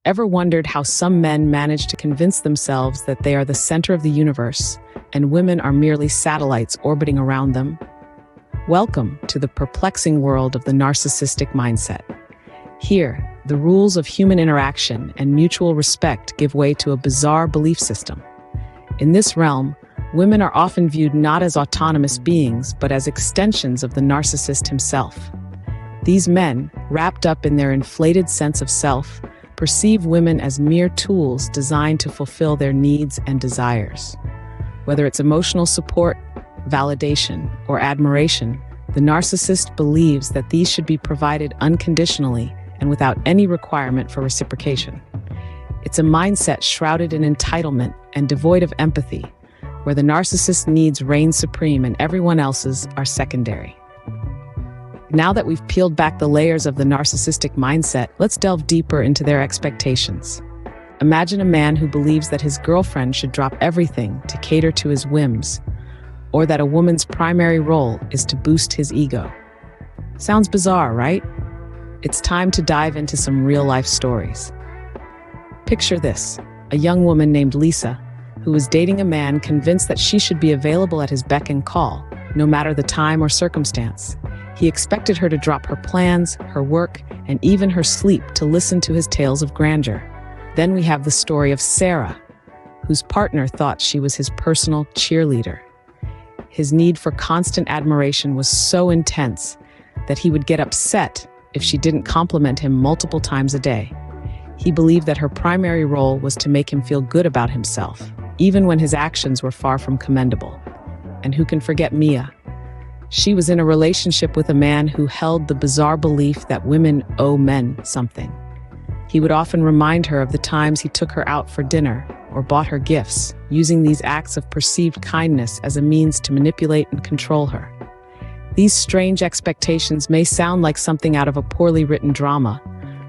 Ever wondered how some men manage to convince themselves that they are the center of the universe and women are merely satellites orbiting around them? Welcome to the perplexing world of the narcissistic mindset. Here, the rules of human interaction and mutual respect give way to a bizarre belief system. In this realm, women are often viewed not as autonomous beings, but as extensions of the narcissist himself. These men, wrapped up in their inflated sense of self, perceive women as mere tools designed to fulfill their needs and desires. Whether it's emotional support, validation, or admiration, the narcissist believes that these should be provided unconditionally and without any requirement for reciprocation. It's a mindset shrouded in entitlement and devoid of empathy, where the narcissist's needs reign supreme and everyone else's are secondary. Now that we've peeled back the layers of the narcissistic mindset, let's delve deeper into their expectations. Imagine a man who believes that his girlfriend should drop everything to cater to his whims, or that a woman's primary role is to boost his ego. Sounds bizarre, right? It's time to dive into some real-life stories. Picture this: a young woman named Lisa, who was dating a man convinced that she should be available at his beck and call, no matter the time or circumstance. He expected her to drop her plans, her work, and even her sleep to listen to his tales of grandeur. Then we have the story of Sarah, whose partner thought she was his personal cheerleader. His need for constant admiration was so intense that he would get upset if she didn't compliment him multiple times a day. He believed that her primary role was to make him feel good about himself, even when his actions were far from commendable. And who can forget Mia? She was in a relationship with a man who held the bizarre belief that women owe men something. He would often remind her of the times he took her out for dinner or bought her gifts, using these acts of perceived kindness as a means to manipulate and control her. These strange expectations may sound like something out of a poorly written drama,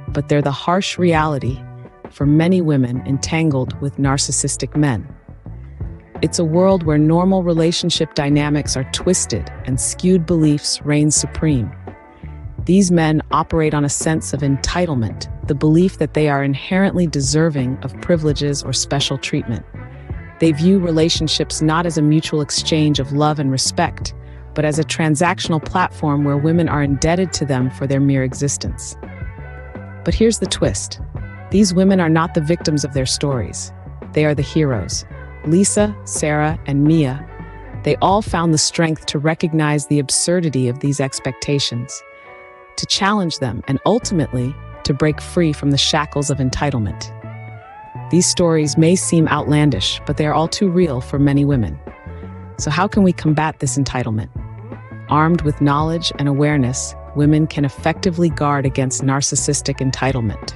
but they're the harsh reality for many women entangled with narcissistic men. It's a world where normal relationship dynamics are twisted and skewed beliefs reign supreme. These men operate on a sense of entitlement, the belief that they are inherently deserving of privileges or special treatment. They view relationships not as a mutual exchange of love and respect, but as a transactional platform where women are indebted to them for their mere existence. But here's the twist. These women are not the victims of their stories. They are the heroes. Lisa, Sarah, and Mia, they all found the strength to recognize the absurdity of these expectations, to challenge them, and ultimately to break free from the shackles of entitlement. These stories may seem outlandish, but they are all too real for many women. So how can we combat this entitlement? Armed with knowledge and awareness, women can effectively guard against narcissistic entitlement.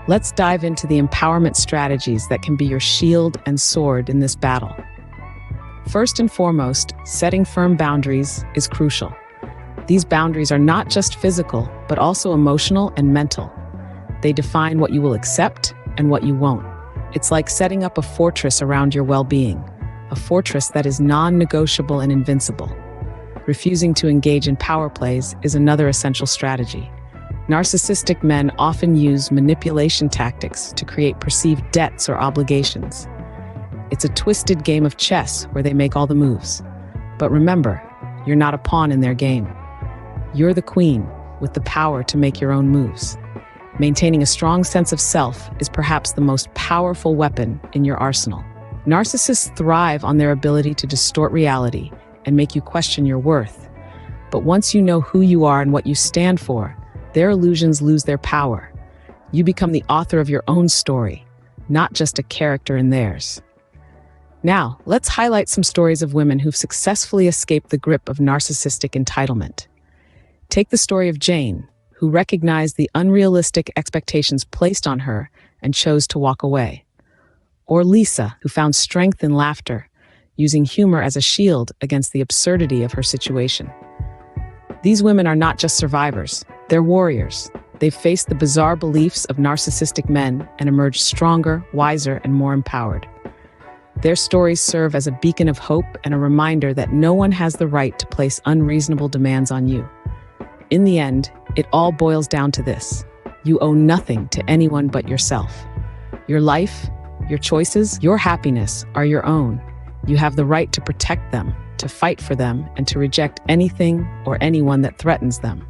Let's dive into the empowerment strategies that can be your shield and sword in this battle. First and foremost, setting firm boundaries is crucial. These boundaries are not just physical, but also emotional and mental. They define what you will accept and what you won't. It's like setting up a fortress around your well-being, a fortress that is non-negotiable and invincible. Refusing to engage in power plays is another essential strategy. Narcissistic men often use manipulation tactics to create perceived debts or obligations. It's a twisted game of chess where they make all the moves. But remember, you're not a pawn in their game. You're the queen with the power to make your own moves. Maintaining a strong sense of self is perhaps the most powerful weapon in your arsenal. Narcissists thrive on their ability to distort reality and make you question your worth. But once you know who you are and what you stand for, their illusions lose their power. You become the author of your own story, not just a character in theirs. Now, let's highlight some stories of women who've successfully escaped the grip of narcissistic entitlement. Take the story of Jane, who recognized the unrealistic expectations placed on her and chose to walk away. Or Lisa, who found strength in laughter, using humor as a shield against the absurdity of her situation. These women are not just survivors, they're warriors. They've faced the bizarre beliefs of narcissistic men and emerged stronger, wiser, and more empowered. Their stories serve as a beacon of hope and a reminder that no one has the right to place unreasonable demands on you. In the end, it all boils down to this: you owe nothing to anyone but yourself. Your life, your choices, your happiness are your own. You have the right to protect them, to fight for them, and to reject anything or anyone that threatens them.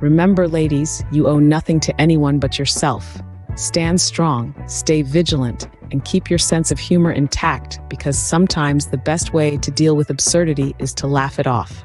Remember, ladies, you owe nothing to anyone but yourself. Stand strong, stay vigilant, and keep your sense of humor intact, because sometimes the best way to deal with absurdity is to laugh it off.